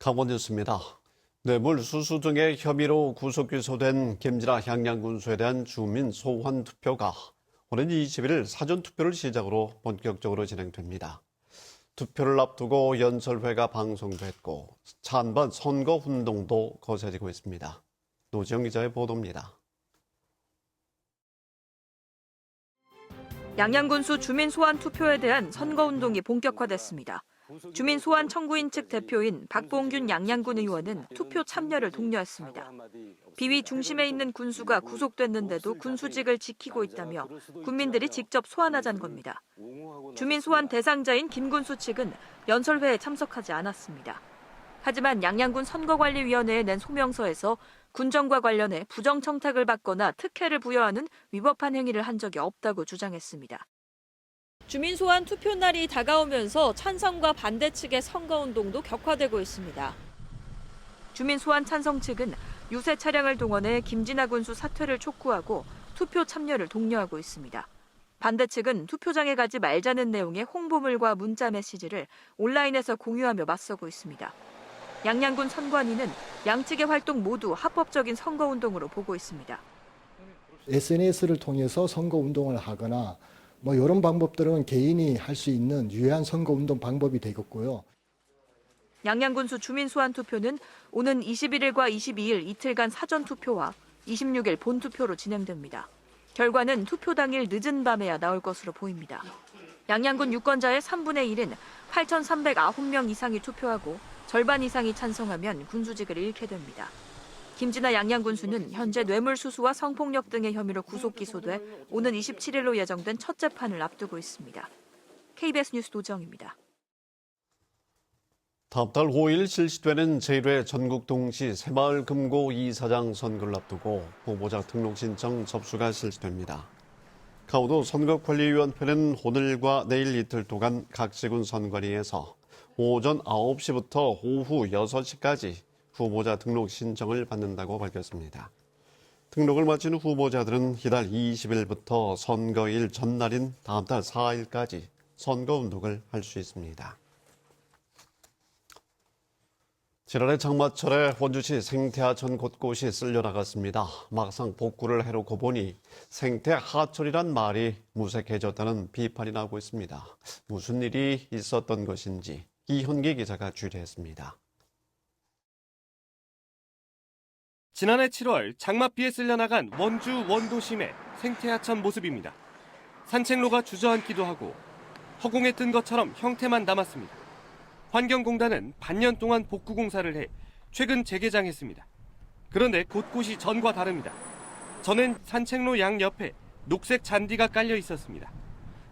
강원 뉴스입니다. 뇌물수수 등의 혐의로 구속 기소된 김진아 양양군수에 대한 주민 소환 투표가 오는 21일 사전투표를 시작으로 본격적으로 진행됩니다. 투표를 앞두고 연설회가 방송됐고 찬반 선거운동도 거세지고 있습니다. 노지영 기자의 보도입니다. 양양군수 주민 소환 투표에 대한 선거운동이 본격화됐습니다. 주민 소환 청구인 측 대표인 박봉균 양양군 의원은 투표 참여를 독려했습니다. 비위 중심에 있는 군수가 구속됐는데도 군수직을 지키고 있다며 군민들이 직접 소환하자는 겁니다. 주민 소환 대상자인 김군수 측은 연설회에 참석하지 않았습니다. 하지만 양양군 선거관리위원회에 낸 소명서에서 군정과 관련해 부정청탁을 받거나 특혜를 부여하는 위법한 행위를 한 적이 없다고 주장했습니다. 주민 소환 투표 날이 다가오면서 찬성과 반대 측의 선거운동도 격화되고 있습니다. 주민 소환 찬성 측은 유세 차량을 동원해 김진아 군수 사퇴를 촉구하고 투표 참여를 독려하고 있습니다. 반대 측은 투표장에 가지 말자는 내용의 홍보물과 문자 메시지를 온라인에서 공유하며 맞서고 있습니다. 양양군 선관위는 양측의 활동 모두 합법적인 선거운동으로 보고 있습니다. SNS를 통해서 선거운동을 하거나 이런 방법들은 개인이 할 수 있는 유해한 선거운동 방법이 되겠고요. 양양군수 주민 소환 투표는 오는 21일과 22일 이틀간 사전 투표와 26일 본 투표로 진행됩니다. 결과는 투표 당일 늦은 밤에야 나올 것으로 보입니다. 양양군 유권자의 3분의 1은 8,309명 이상이 투표하고 절반 이상이 찬성하면 군수직을 잃게 됩니다. 김진아 양양군수는 현재 뇌물수수와 성폭력 등의 혐의로 구속 기소돼 오는 27일로 예정된 첫 재판을 앞두고 있습니다. KBS 뉴스 노정입니다. 다음 달 5일 실시되는 제1회 전국 동시 새마을 금고 이사장 선거를 앞두고 후보자 등록 신청 접수가 실시됩니다. 가우도 선거관리위원회는 오늘과 내일 이틀 동안 각 시군 선관위에서 오전 9시부터 오후 6시까지 후보자 등록 신청을 받는다고 밝혔습니다. 등록을 마친 후보자들은 이달 20일부터 선거일 전날인 다음 달 4일까지 선거운동을 할 수 있습니다. 지난해 장마철에 원주시 생태하천 곳곳이 쓸려나갔습니다. 막상 복구를 해놓고 보니 생태하천이란 말이 무색해졌다는 비판이 나오고 있습니다. 무슨 일이 있었던 것인지 이현기 기자가 취재했습니다. 지난해 7월 장맛비에 쓸려나간 원주 원도심의 생태하천 모습입니다. 산책로가 주저앉기도 하고 허공에 뜬 것처럼 형태만 남았습니다. 환경공단은 반년 동안 복구 공사를 해 최근 재개장했습니다. 그런데 곳곳이 전과 다릅니다. 전엔 산책로 양 옆에 녹색 잔디가 깔려 있었습니다.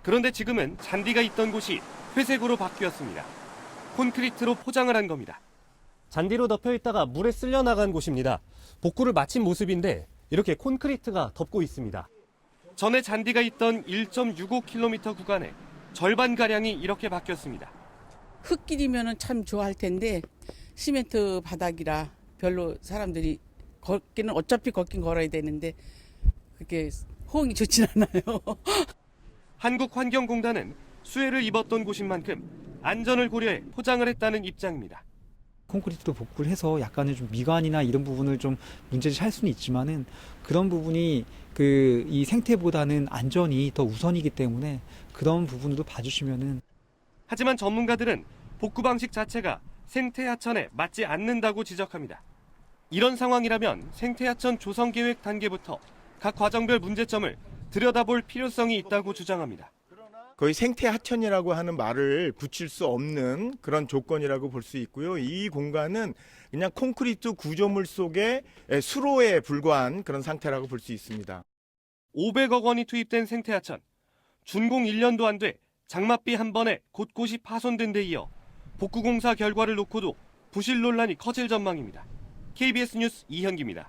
그런데 지금은 잔디가 있던 곳이 회색으로 바뀌었습니다. 콘크리트로 포장을 한 겁니다. 잔디로 덮여 있다가 물에 쓸려나간 곳입니다. 복구를 마친 모습인데 이렇게 콘크리트가 덮고 있습니다. 전에 잔디가 있던 1.65km 구간에 절반가량이 이렇게 바뀌었습니다. 흙길이면 참 좋아할 텐데 시멘트 바닥이라 별로 사람들이 걷기는 어차피 걷긴 걸어야 되는데 그렇게 호응이 좋진 않아요. 한국환경공단은 수해를 입었던 곳인 만큼 안전을 고려해 포장을 했다는 입장입니다. 콘크리트로 복구를 해서 약간의 좀 미관이나 이런 부분을 좀 문제제시할 수는 있지만은 그런 부분이 이 생태보다는 안전이 더 우선이기 때문에 그런 부분으로 봐주시면은. 하지만 전문가들은 복구 방식 자체가 생태하천에 맞지 않는다고 지적합니다. 이런 상황이라면 생태하천 조성계획 단계부터 각 과정별 문제점을 들여다볼 필요성이 있다고 주장합니다. 거의 생태하천이라고 하는 말을 붙일 수 없는 그런 조건이라고 볼 수 있고요. 이 공간은 그냥 콘크리트 구조물 속의 수로에 불과한 그런 상태라고 볼 수 있습니다. 500억 원이 투입된 생태하천. 준공 1년도 안 돼 장맛비 한 번에 곳곳이 파손된 데 이어 복구 공사 결과를 놓고도 부실 논란이 커질 전망입니다. KBS 뉴스 이현기입니다.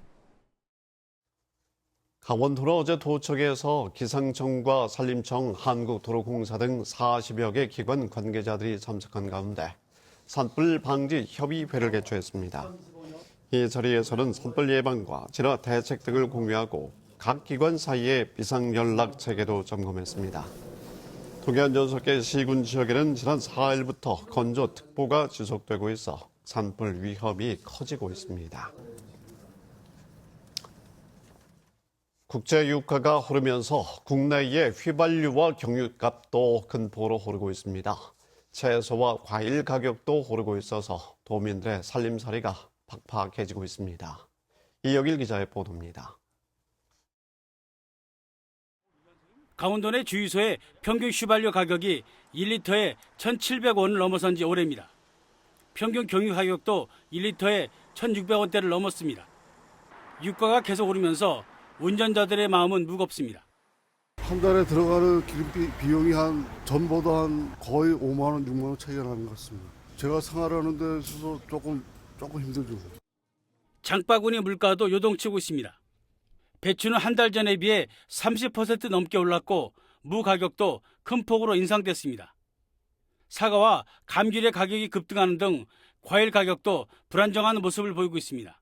강원도는 어제 도청에서 기상청과 산림청, 한국도로공사 등 40여 개 기관 관계자들이 참석한 가운데 산불 방지 협의회를 개최했습니다. 이 자리에서는 산불 예방과 진화 대책 등을 공유하고 각 기관 사이의 비상연락 체계도 점검했습니다. 동해안 6개 시군 지역에는 지난 4일부터 건조특보가 지속되고 있어 산불 위험이 커지고 있습니다. 국제 유가가 오르면서 국내의 휘발유와 경유값도 큰 폭으로 오르고 있습니다. 채소와 과일 가격도 오르고 있어서 도민들의 살림살이가 팍팍해지고 있습니다. 이영일 기자의 보도입니다. 강원도 내 주유소의 평균 휘발유 가격이 1리터에 1,700원을 넘어선 지 오래입니다. 평균 경유 가격도 1리터에 1,600원대를 넘었습니다. 유가가 계속 오르면서 운전자들의 마음은 무겁습니다. 한 달에 들어가는 기름비 비용이 전보다 거의 5만 원, 6만 원 차이가 나는 것 같습니다. 제가 생활하는 데 있어서 조금 힘들죠. 장바구니 물가도 요동치고 있습니다. 배추는 한 달 전에 비해 30% 넘게 올랐고 무 가격도 큰 폭으로 인상됐습니다. 사과와 감귤의 가격이 급등하는 등 과일 가격도 불안정한 모습을 보이고 있습니다.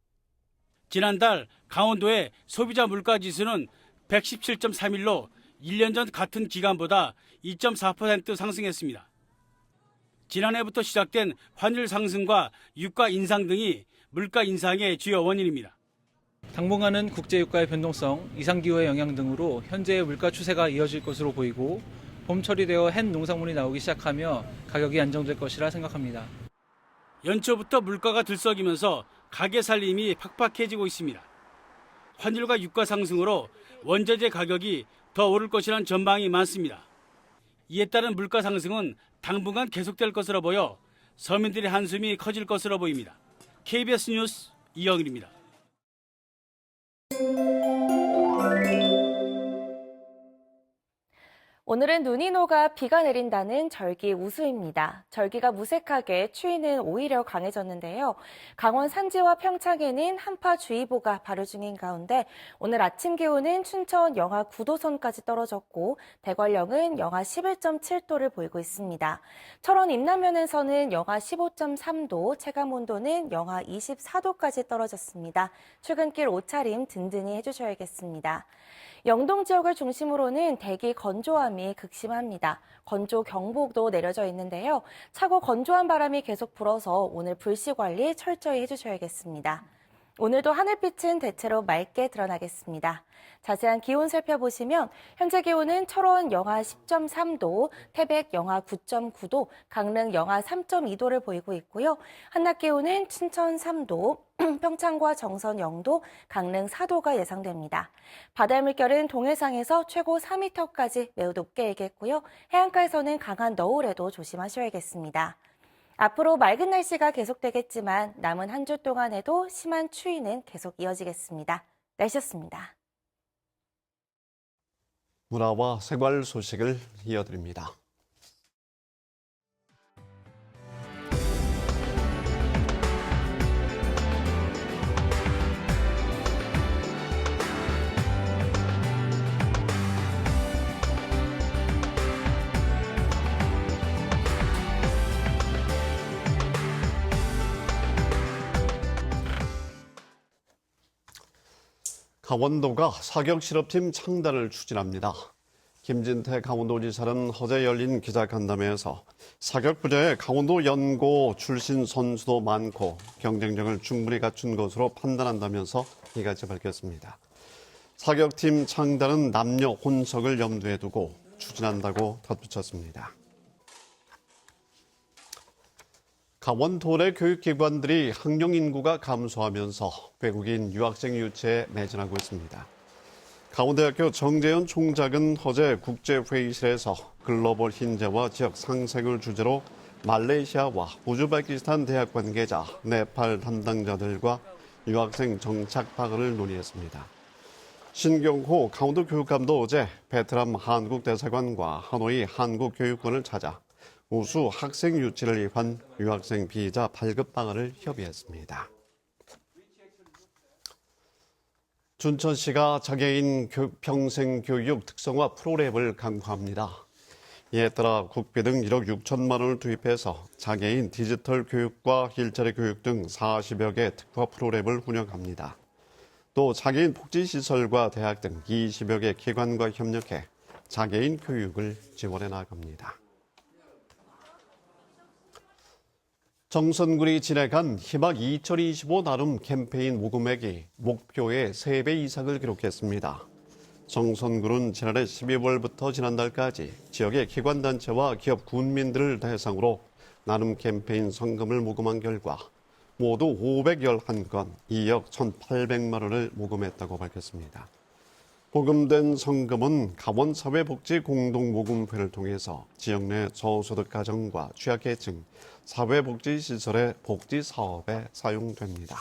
지난달 강원도의 소비자 물가지수는 117.31로 1년 전 같은 기간보다 2.4% 상승했습니다. 지난해부터 시작된 환율 상승과 유가 인상 등이 물가 인상의 주요 원인입니다. 당분간은 국제유가의 변동성, 이상기후의 영향 등으로 현재의 물가 추세가 이어질 것으로 보이고 봄 처리되어 햇 농산물이 나오기 시작하며 가격이 안정될 것이라 생각합니다. 연초부터 물가가 들썩이면서 가게 살림이 팍팍해지고 있습니다. 환율과 유가 상승으로 원자재 가격이 더 오를 것이라는 전망이 많습니다. 이에 따른 물가 상승은 당분간 계속될 것으로 보여 서민들의 한숨이 커질 것으로 보입니다. KBS 뉴스 이영일입니다. 오늘은 눈이 녹아 비가 내린다는 절기 우수입니다. 절기가 무색하게 추위는 오히려 강해졌는데요. 강원 산지와 평창에는 한파주의보가 발효 중인 가운데 오늘 아침 기온은 춘천 영하 9도 선까지 떨어졌고 대관령은 영하 11.7도를 보이고 있습니다. 철원 임남면에서는 영하 15.3도, 체감온도는 영하 24도까지 떨어졌습니다. 출근길 옷차림 든든히 해주셔야겠습니다. 영동 지역을 중심으로는 대기 건조함이 극심합니다. 건조 경보도 내려져 있는데요. 차고 건조한 바람이 계속 불어서 오늘 불씨 관리 철저히 해주셔야겠습니다. 오늘도 하늘빛은 대체로 맑게 드러나겠습니다. 자세한 기온 살펴보시면 현재 기온은 철원 영하 10.3도, 태백 영하 9.9도, 강릉 영하 3.2도를 보이고 있고요. 한낮 기온은 춘천 3도, 평창과 정선 0도, 강릉 4도가 예상됩니다. 바다의 물결은 동해상에서 최고 4m까지 매우 높게 일겠고요. 해안가에서는 강한 너울에도 조심하셔야겠습니다. 앞으로 맑은 날씨가 계속되겠지만 남은 한 주 동안에도 심한 추위는 계속 이어지겠습니다. 날씨였습니다. 문화와 생활 소식을 이어드립니다. 강원도가 사격실업팀 창단을 추진합니다. 김진태 강원도지사는 어제 열린 기자간담회에서 사격 분야에 강원도 연고 출신 선수도 많고 경쟁력을 충분히 갖춘 것으로 판단한다면서 이같이 밝혔습니다. 사격팀 창단은 남녀 혼석을 염두에 두고 추진한다고 덧붙였습니다. 강원도 내 교육기관들이 학령 인구가 감소하면서 외국인 유학생 유치에 매진하고 있습니다. 강원대학교 정재현 총장은 어제 국제회의실에서 글로벌 흰자와 지역 상생을 주제로 말레이시아와 우즈베키스탄 대학 관계자, 네팔 담당자들과 유학생 정착 방안을 논의했습니다. 신경호 강원도 교육감도 어제 베트남 한국대사관과 하노이 한국교육원을 찾아 우수 학생 유치를 위한 유학생 비자 발급 방안을 협의했습니다. 춘천시가 장애인 평생교육 특성화 프로그램을 강화합니다. 이에 따라 국비 등 1억 6천만 원을 투입해서 장애인 디지털 교육과 일자리 교육 등 40여 개 특화 프로그램을 운영합니다. 또 장애인 복지시설과 대학 등 20여 개 기관과 협력해 장애인 교육을 지원해 나갑니다. 정선군이 진행한 희망 2025 나눔 캠페인 모금액이 목표의 3배 이상을 기록했습니다. 정선군은 지난해 12월부터 지난달까지 지역의 기관단체와 기업 군민들을 대상으로 나눔 캠페인 성금을 모금한 결과 모두 511건 2억 1,800만 원을 모금했다고 밝혔습니다. 모금된 성금은 강원사회복지공동모금회를 통해서 지역 내 저소득 가정과 취약계층, 사회복지시설의 복지사업에 사용됩니다.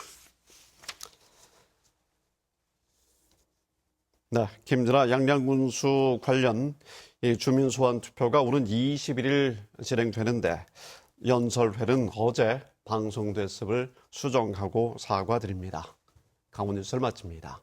네, 김진아 양양군수 관련 주민소환 투표가 오는 21일 진행되는데 연설회는 어제 방송됐음을 수정하고 사과드립니다. 강원 뉴스를 마칩니다.